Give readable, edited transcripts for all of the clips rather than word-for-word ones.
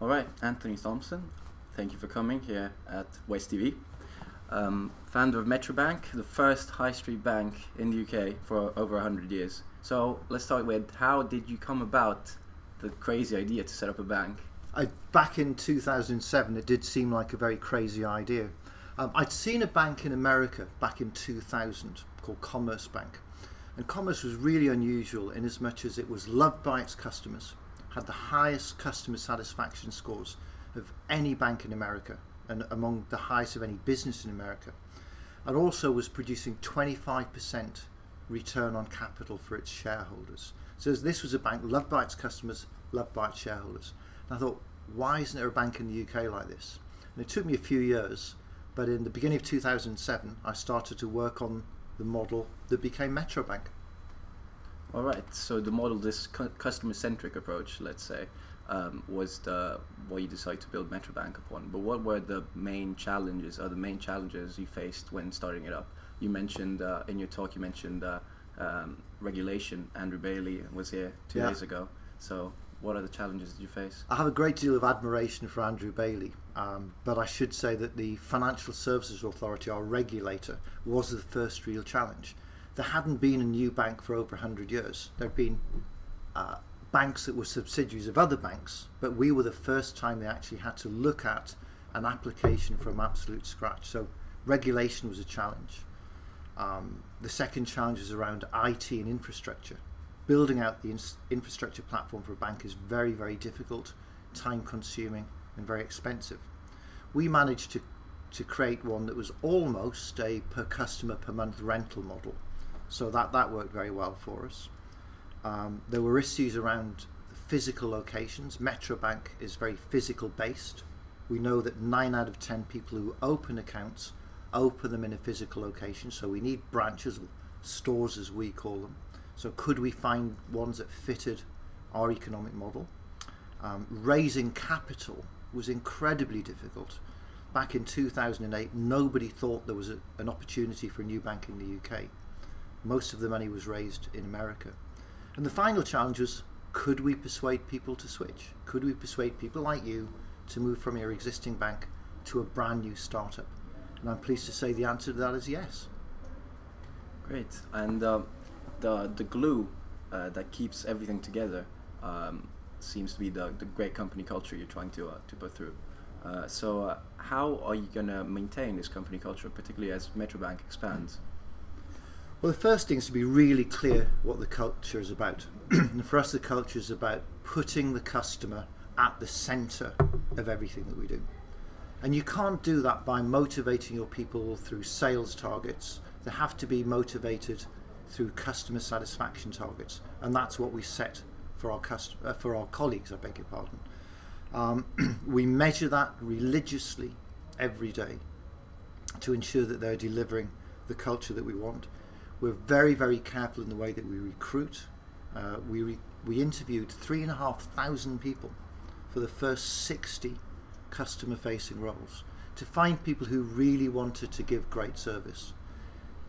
All right, Anthony Thomson, thank you for coming here at West TV. Founder of Metrobank, the first high street bank in the UK for over 100 years. So let's start with, how did you come about the crazy idea to set up a bank? Back in 2007, it did seem like a very crazy idea. I'd seen a bank in America back in 2000 called Commerce Bank. And Commerce was really unusual in as much as it was loved by its customers, had the highest customer satisfaction scores of any bank in America and among the highest of any business in America, and also was producing 25% return on capital for its shareholders. So this was a bank loved by its customers, loved by its shareholders. And I thought, why isn't there a bank in the UK like this? And it took me a few years, but in the beginning of 2007 I started to work on the model that became Metrobank. All right, so the model, this customer-centric approach, let's say, was what you decided to build Metrobank upon. But what were the main challenges, or the main challenges you faced when starting it up? You mentioned, in your talk, you mentioned regulation. Andrew Bailey was here two days ago. So what are the challenges that you face? I have a great deal of admiration for Andrew Bailey, but I should say that the Financial Services Authority, our regulator, was the first real challenge. There hadn't been a new bank for over 100 years. There had been banks that were subsidiaries of other banks, but we were the first time they actually had to look at an application from absolute scratch. So regulation was a challenge. The second challenge is around IT and infrastructure. Building out the infrastructure platform for a bank is very, very difficult, time consuming and very expensive. We managed to create one that was almost a per customer per month rental model. So that worked very well for us. There were issues around physical locations. Metrobank is very physical based. We know that 9 out of 10 people who open accounts open them in a physical location. So we need branches, or stores as we call them. So could we find ones that fitted our economic model? Raising capital was incredibly difficult. Back in 2008, nobody thought there was an opportunity for a new bank in the UK. Most of the money was raised in America. And the final challenge was, could we persuade people to switch? Could we persuade people like you to move from your existing bank to a brand new startup? And I'm pleased to say the answer to that is yes. Great. And the glue that keeps everything together seems to be the great company culture you're trying to put through. So how are you going to maintain this company culture, particularly as Metrobank expands? Well, the first thing is to be really clear what the culture is about. And for us, the culture is about putting the customer at the centre of everything that we do. And you can't do that by motivating your people through sales targets. They have to be motivated through customer satisfaction targets, and that's what we set for our colleagues. I beg your pardon. We measure that religiously every day to ensure that they're delivering the culture that we want. We're very, very careful in the way that we recruit. We interviewed 3,500 people for the first 60 customer-facing roles to find people who really wanted to give great service.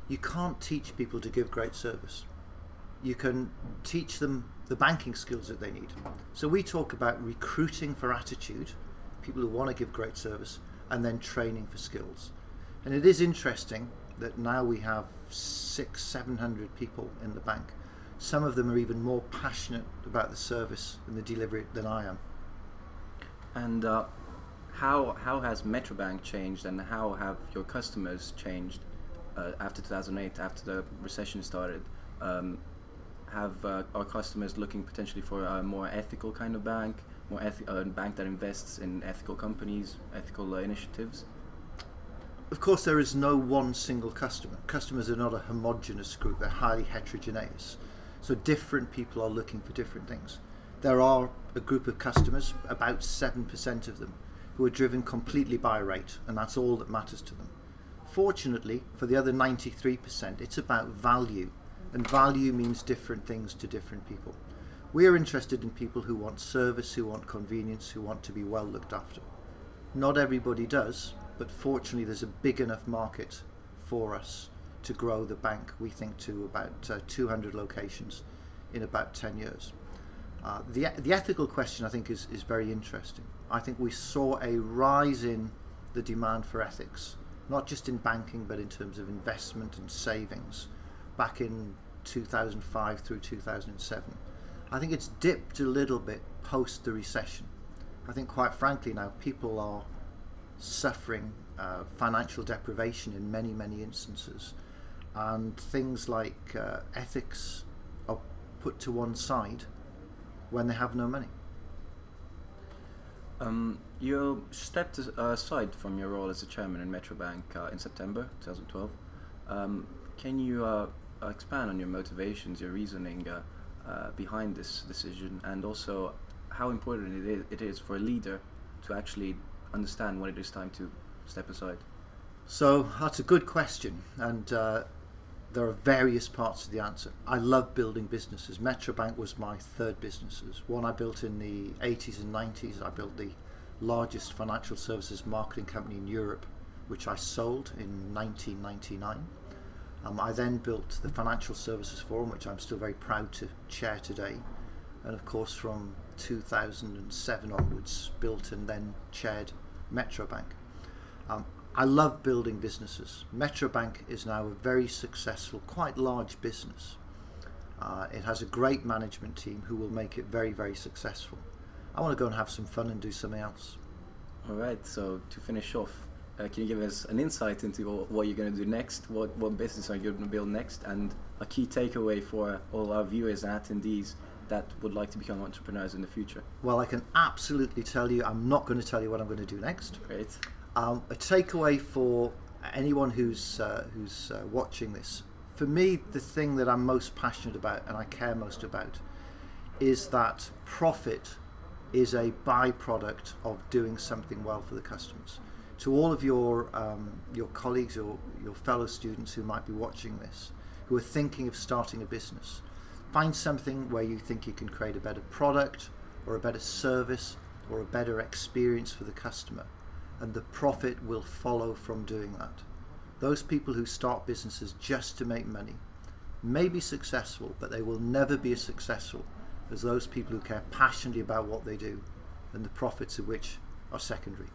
You can't teach people to give great service. You can teach them the banking skills that they need. So we talk about recruiting for attitude, people who want to give great service, and then training for skills. And it is interesting that now we have 600-700 people in the bank. Some of them are even more passionate about the service and the delivery than I am. And how has Metrobank changed, and how have your customers changed after 2008, after the recession started? Have our customers looking potentially for a more ethical kind of bank, a bank that invests in ethical companies, ethical initiatives? Of course, there is no one single customer. Customers are not a homogeneous group, they're highly heterogeneous. So different people are looking for different things. There are a group of customers, about 7% of them, who are driven completely by rate, and that's all that matters to them. Fortunately, for the other 93%, it's about value, and value means different things to different people. We are interested in people who want service, who want convenience, who want to be well looked after. Not everybody does, but fortunately there's a big enough market for us to grow the bank, we think, to about 200 locations in about 10 years. The ethical question, I think, is very interesting. I think we saw a rise in the demand for ethics, not just in banking, but in terms of investment and savings, back in 2005 through 2007. I think it's dipped a little bit post the recession. I think, quite frankly, now people are suffering financial deprivation in many, many instances, and things like ethics are put to one side when they have no money. You stepped aside from your role as a chairman in Metrobank in September 2012. Can you expand on your motivations, your reasoning behind this decision, and also how important it is for a leader to actually understand when it is time to step aside? So that's a good question, and there are various parts of the answer. I love building businesses. Metrobank was my third business. One I built in the 80s and 90s. I built the largest financial services marketing company in Europe, which I sold in 1999. I then built the Financial Services Forum, which I'm still very proud to chair today. And of course, from 2007 onwards, built and then chaired Metrobank. I love building businesses. Metrobank is now a very successful, quite large business. It has a great management team who will make it very, very successful. I want to go and have some fun and do something else. All right, so to finish off, can you give us an insight into what you're going to do next? What business are you going to build next? And a key takeaway for all our viewers and attendees that would like to become entrepreneurs in the future? Well, I can absolutely tell you, I'm not going to tell you what I'm going to do next. Great. A takeaway for anyone who's watching this, for me, the thing that I'm most passionate about and I care most about is that profit is a byproduct of doing something well for the customers. To all of your colleagues or your fellow students who might be watching this, who are thinking of starting a business, find something where you think you can create a better product or a better service or a better experience for the customer, and the profit will follow from doing that. Those people who start businesses just to make money may be successful, but they will never be as successful as those people who care passionately about what they do, and the profits of which are secondary.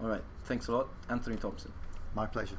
All right, thanks a lot, Anthony Thomson. My pleasure.